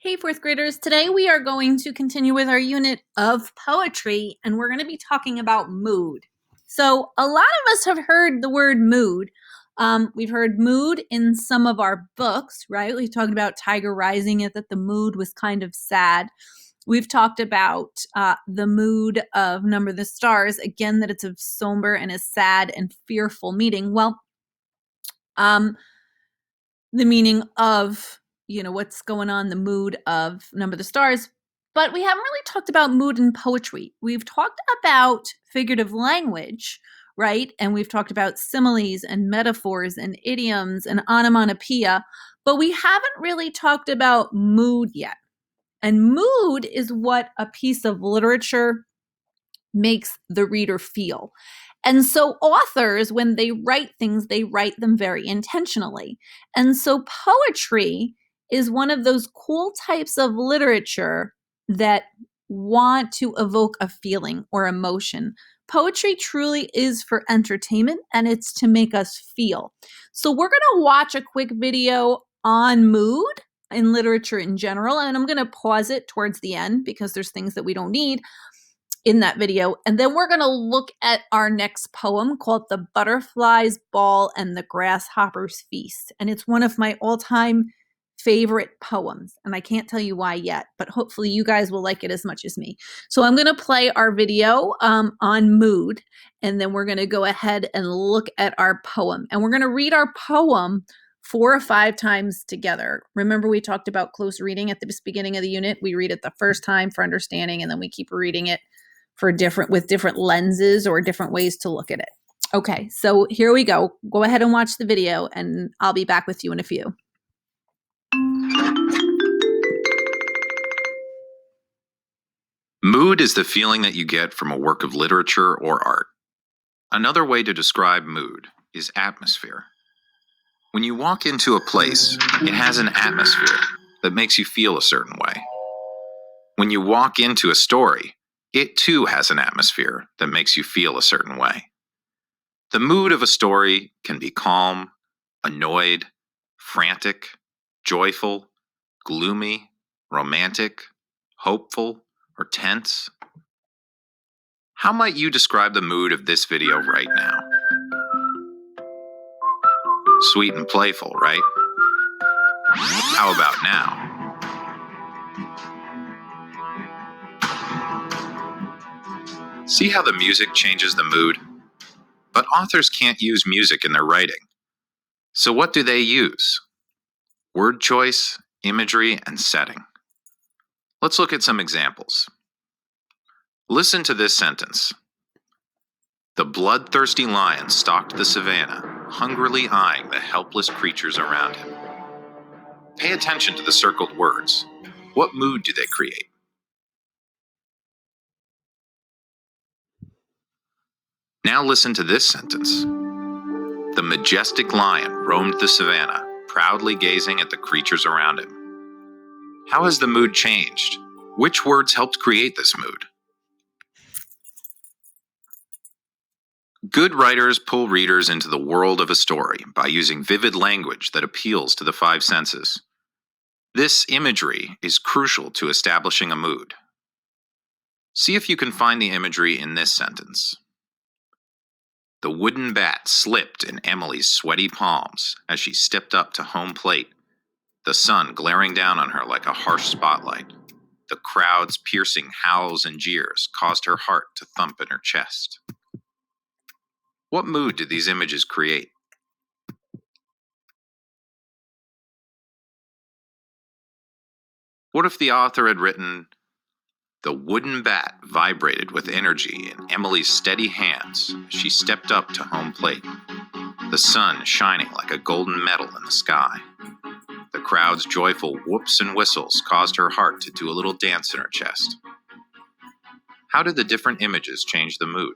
Hey, fourth graders. Today we are going to continue with our unit of poetry, and we're going to be talking about mood. So a lot of us have heard the word mood. We've heard mood in some of our books, right? We've talked about Tiger Rising, that the mood was kind of sad. We've talked about the mood of Number the Stars, again, that it's a somber and a sad and fearful meaning. Well, the meaning of what's going on, the mood of Number the Stars, but we haven't really talked about mood in poetry. We've talked about figurative language, right? And we've talked about similes and metaphors and idioms and onomatopoeia, but we haven't really talked about mood yet. And mood is what a piece of literature makes the reader feel. And so authors, when they write things, they write them very intentionally. And so poetry is one of those cool types of literature that want to evoke a feeling or emotion. Poetry truly is for entertainment, and it's to make us feel. So we're going to watch a quick video on mood in literature in general, and I'm going to pause it towards the end because there's things that we don't need in that video. And then we're going to look at our next poem called The Butterfly's Ball and the Grasshoppers Feast. And it's one of my all-time favorite poems. And I can't tell you why yet, but hopefully you guys will like it as much as me. So I'm going to play our video on mood, and then we're going to go ahead and look at our poem. And we're going to read our poem 4 or 5 times together. Remember, we talked about close reading at the beginning of the unit. We read it the first time for understanding, and then we keep reading it with different lenses or different ways to look at it. Okay, so here we go. Go ahead and watch the video, and I'll be back with you in a few. Mood is the feeling that you get from a work of literature or art. Another way to describe mood is atmosphere. When you walk into a place, it has an atmosphere that makes you feel a certain way. When you walk into a story, it too has an atmosphere that makes you feel a certain way. The mood of a story can be calm, annoyed, frantic, joyful, gloomy, romantic, hopeful, or tense. How might you describe the mood of this video right now? Sweet and playful, right? How about now? See how the music changes the mood? But authors can't use music in their writing. So what do they use? Word choice, imagery, and setting. Let's look at some examples. Listen to this sentence. The bloodthirsty lion stalked the savannah, hungrily eyeing the helpless creatures around him. Pay attention to the circled words. What mood do they create? Now listen to this sentence. The majestic lion roamed the savannah, proudly gazing at the creatures around him. How has the mood changed? Which words helped create this mood? Good writers pull readers into the world of a story by using vivid language that appeals to the 5 senses. This imagery is crucial to establishing a mood. See if you can find the imagery in this sentence. The wooden bat slipped in Emily's sweaty palms as she stepped up to home plate, the sun glaring down on her like a harsh spotlight. The crowd's piercing howls and jeers caused her heart to thump in her chest. What mood did these images create? What if the author had written, the wooden bat vibrated with energy in Emily's steady hands as she stepped up to home plate, the sun shining like a golden medal in the sky. The crowd's joyful whoops and whistles caused her heart to do a little dance in her chest. How did the different images change the mood?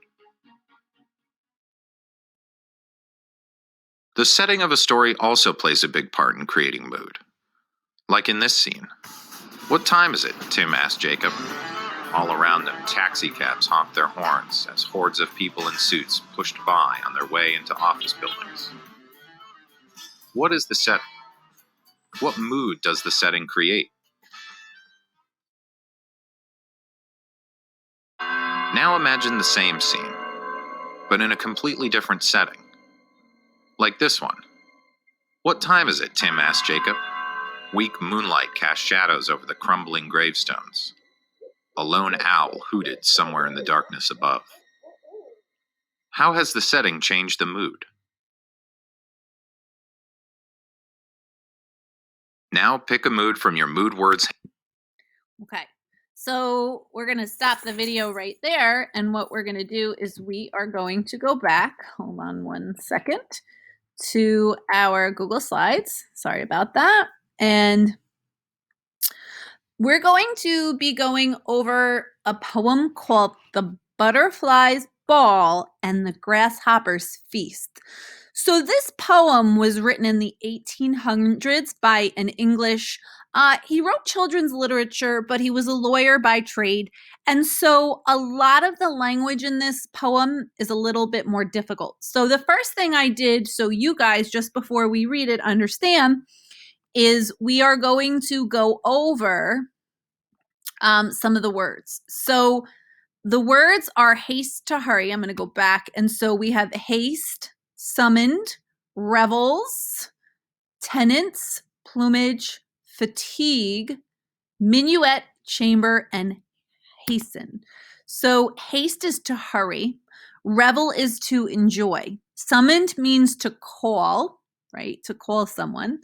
The setting of a story also plays a big part in creating mood. Like in this scene. What time is it? Tim asked Jacob. All around them, taxicabs honked their horns as hordes of people in suits pushed by on their way into office buildings. What is the setting? What mood does the setting create? Now imagine the same scene, but in a completely different setting. Like this one. "What time is it?" Tim asked Jacob. Weak moonlight cast shadows over the crumbling gravestones. A lone owl hooted somewhere in the darkness above. How has the setting changed the mood? Now pick a mood from your mood words. Okay, so we're going to stop the video right there. And what we're going to do is we are going to go back, hold on one second, to our Google Slides. Sorry about that. And we're going to be going over a poem called The Butterfly's Ball and the Grasshoppers' Feast. So this poem was written in the 1800s by an English, he wrote children's literature, but he was a lawyer by trade. And so a lot of the language in this poem is a little bit more difficult. So the first thing I did, so you guys, just before we read it, understand, is we are going to go over some of the words. So the words are haste to hurry. I'm going to go back. And so we have haste, summoned, revels, tenants, plumage, fatigue, minuet, chamber, and hasten. So haste is to hurry. Revel is to enjoy. Summoned means to call, right? To call someone.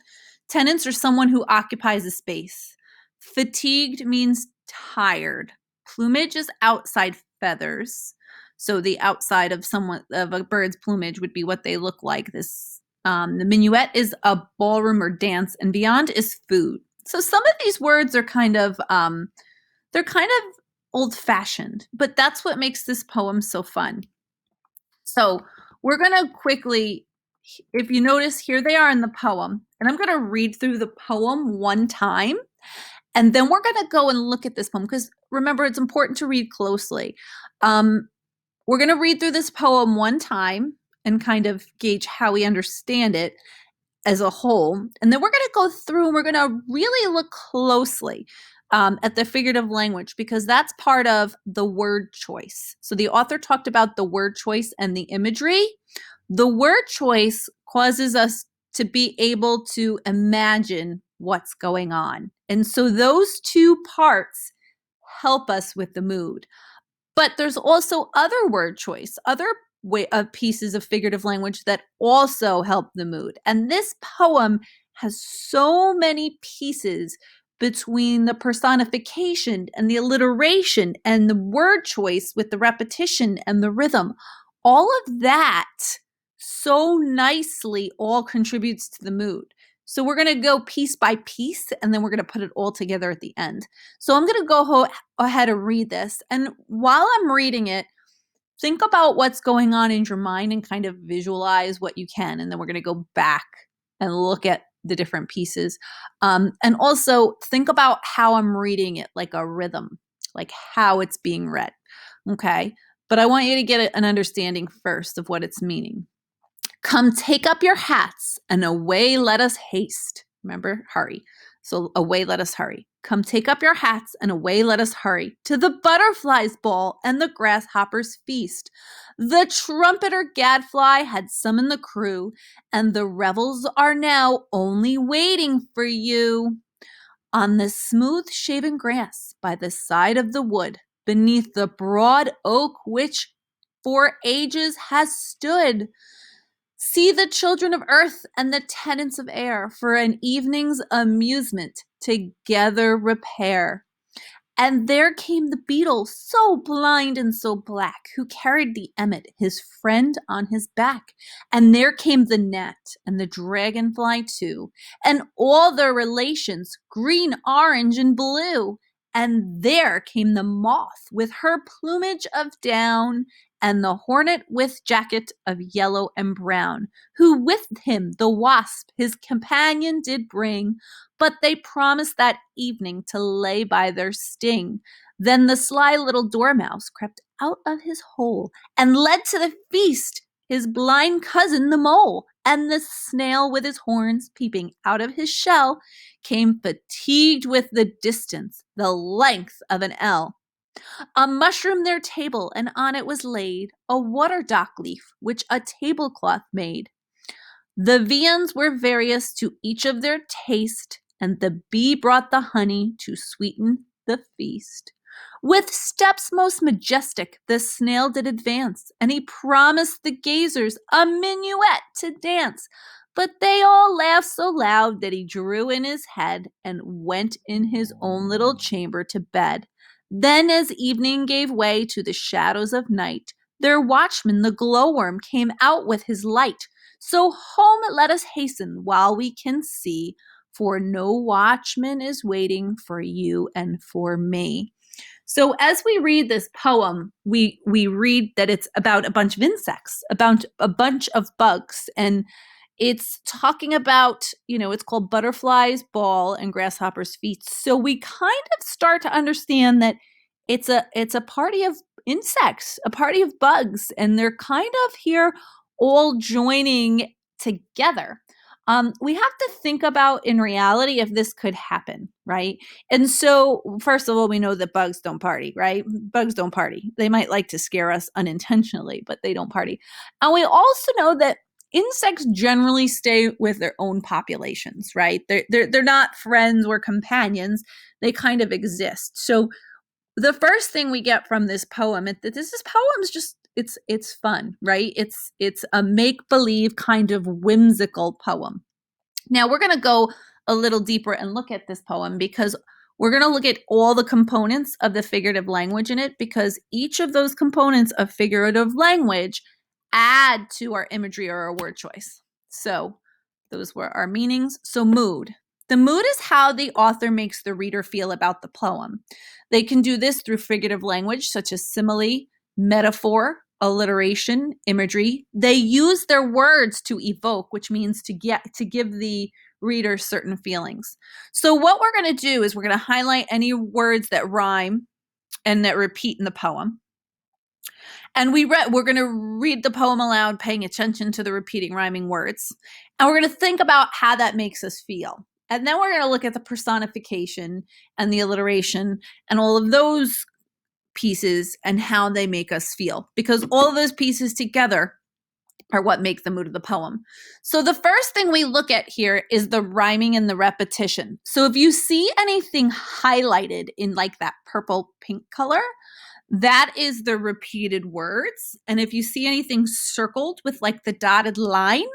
Tenants are someone who occupies a space. Fatigued means tired. Plumage is outside feathers. So the outside of a bird's plumage would be what they look like. The minuet is a ballroom or dance, and beyond is food. So some of these words are kind of old-fashioned, but that's what makes this poem so fun. So we're going to quickly, if you notice, here they are in the poem, and I'm going to read through the poem one time, and then we're going to go and look at this poem, because remember, it's important to read closely. We're going to read through this poem one time and kind of gauge how we understand it as a whole. And then we're going to go through and we're going to really look closely at the figurative language, because that's part of the word choice. So the author talked about the word choice and the imagery. The word choice causes us to be able to imagine what's going on. And so those two parts help us with the mood. But there's also other word choice, other pieces of figurative language that also help the mood. And this poem has so many pieces between the personification and the alliteration and the word choice with the repetition and the rhythm. All of that so nicely all contributes to the mood. So we're going to go piece by piece, and then we're going to put it all together at the end. So I'm going to go ahead and read this. And while I'm reading it, think about what's going on in your mind and kind of visualize what you can. And then we're going to go back and look at the different pieces. And also think about how I'm reading it, like a rhythm, like how it's being read. Okay. But I want you to get an understanding first of what it's meaning. Come take up your hats and away let us haste. Remember, hurry. So away let us hurry. Come take up your hats and away let us hurry to the butterfly's ball and the grasshopper's feast. The trumpeter gadfly had summoned the crew, and the revels are now only waiting for you. On the smooth shaven grass by the side of the wood, beneath the broad oak which for ages has stood, see the children of earth and the tenants of air for an evening's amusement together repair. And there came the beetle, so blind and so black, who carried the emmet, his friend, on his back. And there came the gnat and the dragonfly too, and all their relations, green, orange, and blue. And there came the moth with her plumage of down, and the hornet with jacket of yellow and brown, who with him the wasp his companion did bring, but they promised that evening to lay by their sting. Then the sly little dormouse crept out of his hole and led to the feast his blind cousin the mole, and the snail with his horns peeping out of his shell came fatigued with the distance, the length of an ell. A mushroom their table, and on it was laid a water dock leaf, which a tablecloth made. The viands were various to each of their taste, and the bee brought the honey to sweeten the feast. With steps most majestic, the snail did advance, and he promised the gazers a minuet to dance. But they all laughed so loud that he drew in his head and went in his own little chamber to bed. Then, as evening gave way to the shadows of night, their watchman, the glowworm, came out with his light. So home let us hasten while we can see, for no watchman is waiting for you and for me. So as we read this poem, we read that it's about a bunch of insects, about a bunch of bugs, and it's talking about, it's called Butterflies Ball and Grasshoppers Feast. So we kind of start to understand that it's a party of insects, a party of bugs, and they're kind of here all joining together. We have to think about in reality if this could happen, right? And so, first of all, we know that bugs don't party, right? Bugs don't party. They might like to scare us unintentionally, but they don't party. And we also know that insects generally stay with their own populations, right? They're not friends or companions. They kind of exist. So the first thing we get from this poem, this poem's just it's fun, right? It's a make-believe kind of whimsical poem. Now we're going to go a little deeper and look at this poem because we're going to look at all the components of the figurative language in it, because each of those components of figurative language add to our imagery or our word choice. So those were our meanings. So mood. The mood is how the author makes the reader feel about the poem. They can do this through figurative language such as simile, metaphor, alliteration, imagery. They use their words to evoke, which means to give the reader certain feelings. So what we're going to do is we're going to highlight any words that rhyme and that repeat in the poem. And we're going to read the poem aloud, paying attention to the repeating rhyming words. And we're going to think about how that makes us feel. And then we're going to look at the personification and the alliteration and all of those pieces and how they make us feel, because all of those pieces together are what make the mood of the poem. So the first thing we look at here is the rhyming and the repetition. So if you see anything highlighted in like that purple pink color, that is the repeated words. And if you see anything circled with like the dotted line,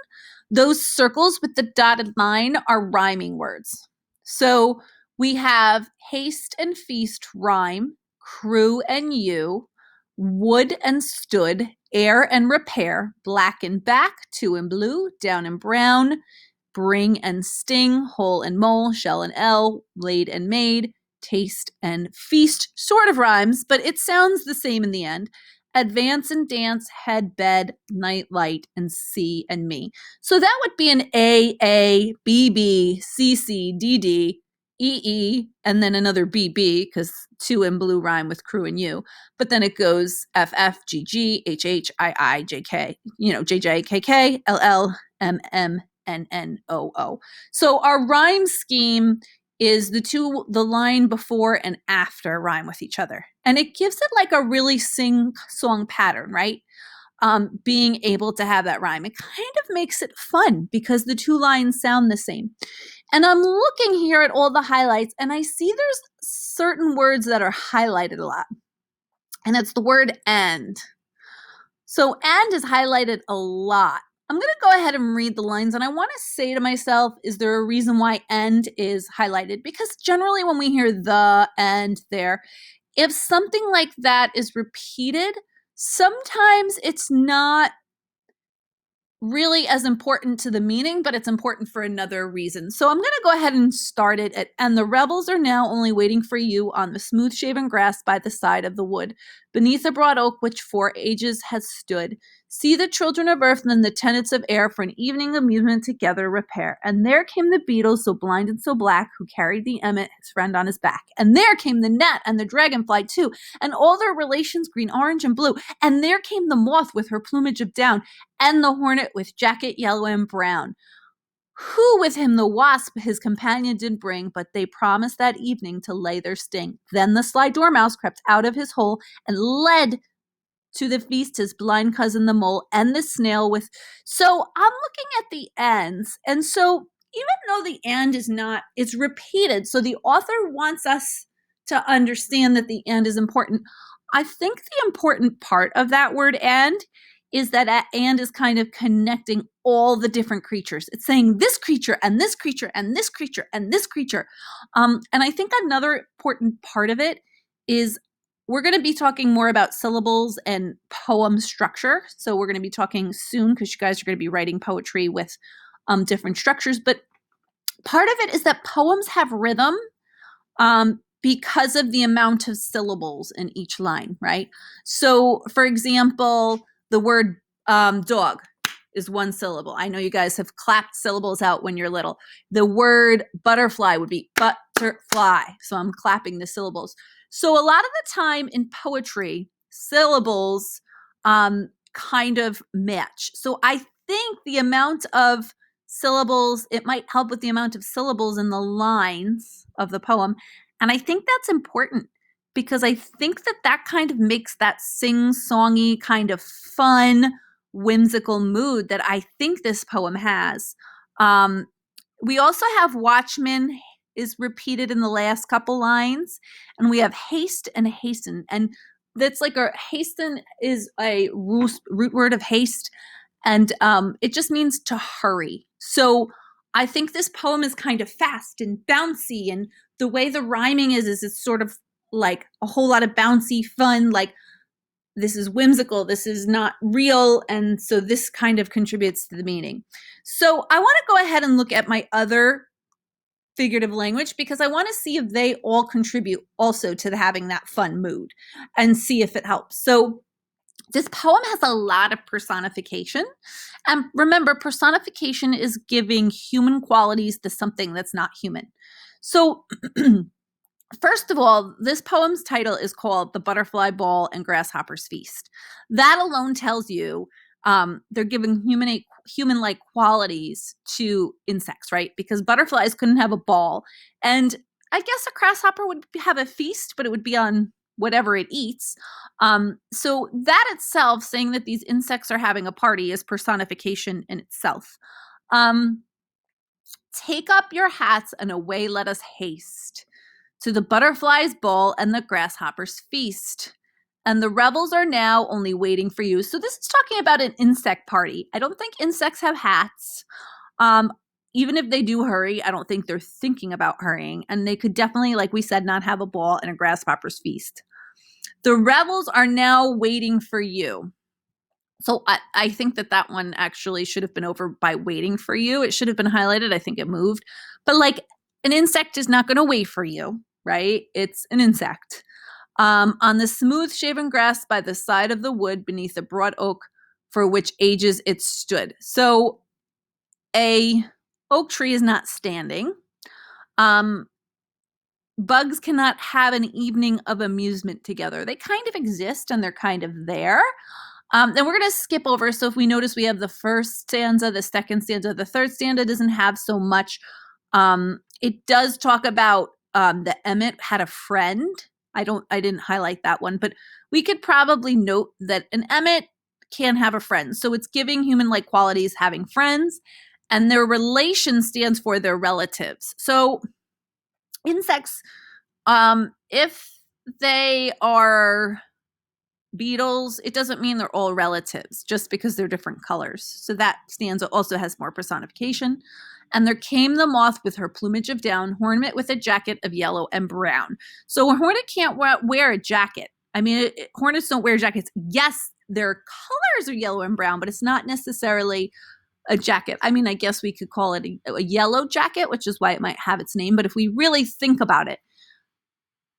those circles with the dotted line are rhyming words. So we have haste and feast rhyme, crew and you, wood and stood, air and repair, black and back, two and blue, down and brown, bring and sting, hole and mole, shell and L, laid and made, taste and feast sort of rhymes, but it sounds the same in the end. Advance and dance, head, bed, night, light, and C and me. So that would be an A, B, B, C, C, D, D, E, E, and then another B, B, because two and blue rhyme with crew and you. But then it goes F, F, G, G, H, H, I, J, K, J, J, K, K, L, L, M, M, N, N, O, O. So our rhyme scheme is the line before and after rhyme with each other. And it gives it like a really sing-song pattern, right? Being able to have that rhyme. It kind of makes it fun because the two lines sound the same. And I'm looking here at all the highlights, and I see there's certain words that are highlighted a lot. And it's the word and. So and is highlighted a lot. I'm going to go ahead and read the lines, and I want to say to myself, is there a reason why end is highlighted? Because generally when we hear the and there, if something like that is repeated, sometimes it's not really as important to the meaning, but it's important for another reason. So I'm going to go ahead and start it at, and the rebels are now only waiting for you on the smooth-shaven grass by the side of the wood, beneath a broad oak which for ages has stood. See the children of earth and the tenants of air for an evening amusement together repair. And there came the beetle so blind and so black, who carried the emmet, his friend, on his back. And there came the gnat and the dragonfly too, and all their relations green, orange, and blue. And there came the moth with her plumage of down, and the hornet with jacket yellow and brown. Who with him the wasp his companion did bring, but they promised that evening to lay their sting. Then the sly dormouse crept out of his hole and led to the feast his blind cousin the mole and the snail with. So I'm looking at the ends, and so even though the and is not, it's repeated, so the author wants us to understand that the and is important. I think the important part of that word and is that and is kind of connecting all the different creatures. It's saying this creature and this creature and this creature and this creature. And I think another important part of it is we're going to be talking more about syllables and poem structure. So we're going to be talking soon because you guys are going to be writing poetry with different structures. But part of it is that poems have rhythm because of the amount of syllables in each line, right? So, for example, the word dog is one syllable. I know you guys have clapped syllables out when you're little. The word butterfly would be butterfly. So I'm clapping the syllables. So a lot of the time in poetry, syllables kind of match. So I think the amount of syllables, it might help with the amount of syllables in the lines of the poem. And I think that's important because I think that that kind of makes that sing-songy kind of fun, whimsical mood that I think this poem has. We also have Watchman is repeated in the last couple lines, and we have haste and hasten. And that's like a hasten is a root word of haste, and it just means to hurry. So I think this poem is kind of fast and bouncy, and the way the rhyming is it's sort of like a whole lot of bouncy fun, like this is whimsical, this is not real, and so this kind of contributes to the meaning. So I want to go ahead and look at my other figurative language because I want to see if they all contribute also to having that fun mood and see if it helps. So this poem has a lot of personification. And remember, personification is giving human qualities to something that's not human. So first of all, this poem's title is called The Butterfly Ball and Grasshoppers Feast. That alone tells you they're giving human-like qualities to insects, right? Because butterflies couldn't have a ball. And I guess a grasshopper would have a feast, but it would be on whatever it eats. So that itself, saying that these insects are having a party, is personification in itself. Take up your hats and away let us haste to the butterfly's ball and the grasshopper's feast. And the revels are now only waiting for you. So this is talking about an insect party. I don't think insects have hats. Even if they do hurry, I don't think they're thinking about hurrying. And they could definitely, like we said, not have a ball and a grasshopper's feast. The revels are now waiting for you. So I think that one actually should have been over by waiting for you. It should have been highlighted. I think it moved. But like an insect is not going to wait for you, right? It's an insect. On the smooth shaven grass by the side of the wood beneath a broad oak for which ages it stood. So a oak tree is not standing. Bugs cannot have an evening of amusement together. They kind of exist and they're kind of there. Then we're going to skip over. So if we notice, we have the first stanza, the second stanza, the third stanza doesn't have so much. It does talk about the emmet had a friend. I didn't highlight that one, but we could probably note that an emmet can have a friend. So it's giving human-like qualities, having friends, and their relation stands for their relatives. So insects, if they are beetles, it doesn't mean they're all relatives just because they're different colors. So that stanza also has more personification. And there came the moth with her plumage of down, hornet with a jacket of yellow and brown. So a hornet can't wear a jacket. I mean, hornets don't wear jackets. Yes, their colors are yellow and brown, but it's not necessarily a jacket. I mean, I guess we could call it a yellow jacket, which is why it might have its name. But if we really think about it,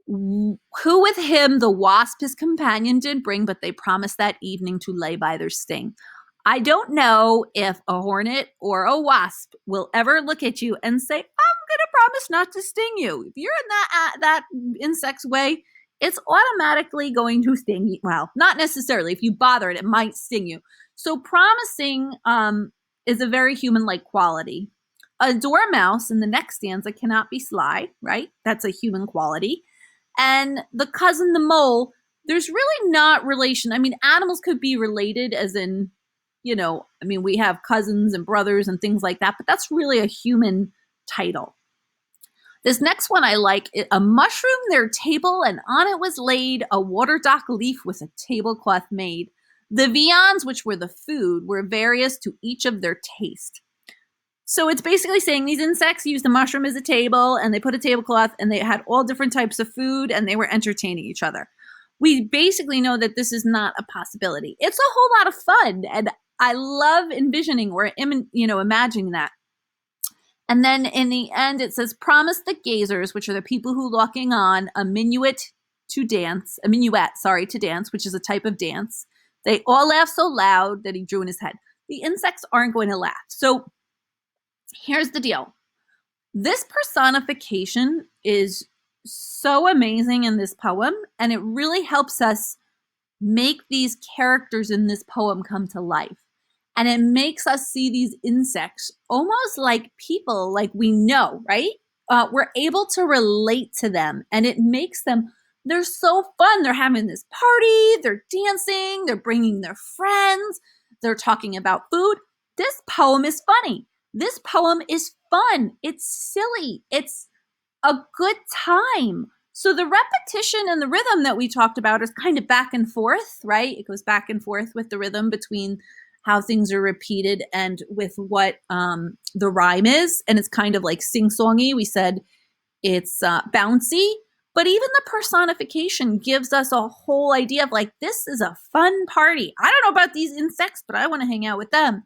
who with him the wasp his companion did bring, but they promised that evening to lay by their sting. I don't know if a hornet or a wasp will ever look at you and say, I'm going to promise not to sting you. If you're in that insect's way, it's automatically going to sting you. Well, not necessarily. If you bother it, it might sting you. So promising is a very human-like quality. a dormouse in the next stanza cannot be sly, right? That's a human quality. And the cousin, the mole, there's really not relation. I mean, animals could be related as in, we have cousins and brothers and things like that, but that's really a human title. This next one I like, a mushroom their table, and on it was laid a water dock leaf with a tablecloth made. The viands, which were the food, were various to each of their taste. So it's basically saying these insects used a mushroom as a table, and they put a tablecloth, and they had all different types of food, and they were entertaining each other. We basically know that this is not a possibility. It's a whole lot of fun, and I love envisioning or imagining that. And then in the end, it says, promise the gazers, which are the people who looking on, a minuet to dance, which is a type of dance. They all laughed so loud that he drew in his head. The insects aren't going to laugh. So here's the deal. This personification is so amazing in this poem, and it really helps us make these characters in this poem come to life. And it makes us see these insects almost like people, like we know, right? We're able to relate to them, and it makes them, they're so fun. They're having this party, they're dancing, they're bringing their friends, they're talking about food. This poem is funny. This poem is fun. It's silly. It's a good time. So the repetition and the rhythm that we talked about is kind of back and forth, right? It goes back and forth with the rhythm between how things are repeated and with what the rhyme is. And it's kind of like sing-songy. We said it's bouncy, but even the personification gives us a whole idea of like, this is a fun party. I don't know about these insects, but I want to hang out with them.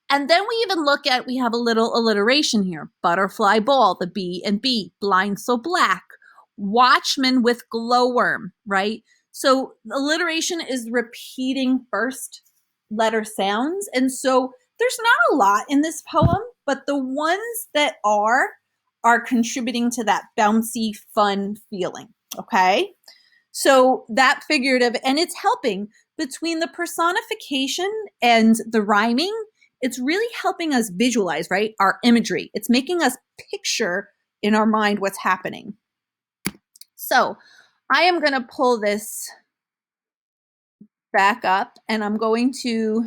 And then we even look at, we have a little alliteration here. Butterfly ball, the B and B, blind so black, watchman with glowworm, right? So alliteration is repeating first letter sounds. And so there's not a lot in this poem, but the ones that are contributing to that bouncy, fun feeling, okay? So that figurative, and it's helping between the personification and the rhyming. It's really helping us visualize, right? Our imagery. It's making us picture in our mind what's happening. So I am going to pull this back up, and I'm going to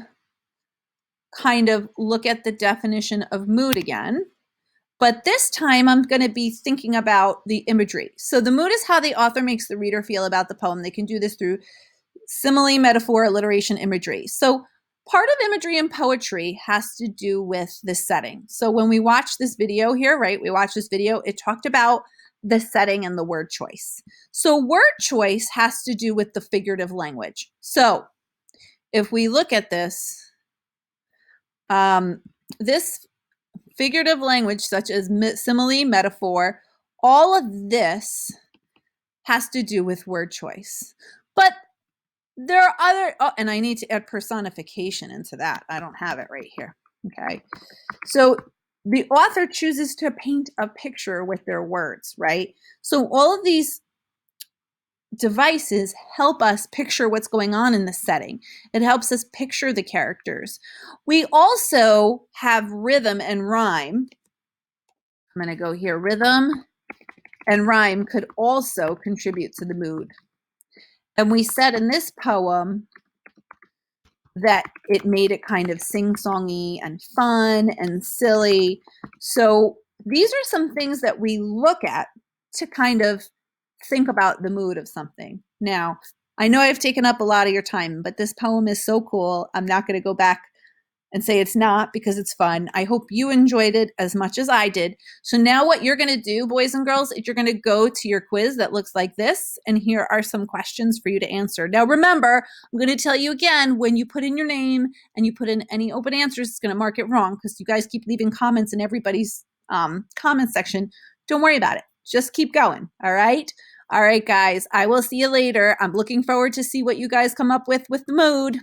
kind of look at the definition of mood again. But this time I'm going to be thinking about the imagery. So the mood is how the author makes the reader feel about the poem. They can do this through simile, metaphor, alliteration, imagery. So part of imagery in poetry has to do with the setting. So when we watch this video here, right, we watch this video, it talked about the setting and the word choice. So word choice has to do with the figurative language. So if we look at this, this figurative language such as simile, metaphor, all of this has to do with word choice. But there are other, and I need to add personification into that. I don't have it right here, okay? So the author chooses to paint a picture with their words, right? So all of these devices help us picture what's going on in the setting. It helps us picture the characters. We also have rhythm and rhyme. I'm going to go here. Rhythm and rhyme could also contribute to the mood. And we said in this poem that it made it kind of sing-songy and fun and silly. So these are some things that we look at to kind of think about the mood of something. Now, I know I've taken up a lot of your time, but this poem is so cool. I'm not going to go back and say it's not because it's fun. I hope you enjoyed it as much as I did. So now what you're going to do, boys and girls, is you're going to go to your quiz that looks like this, and here are some questions for you to answer. Now remember, I'm going to tell you again, when you put in your name and you put in any open answers, it's going to mark it wrong because you guys keep leaving comments in everybody's comment section. Don't worry about it. Just keep going, all right? All right, guys, I will see you later. I'm looking forward to see what you guys come up with the mood.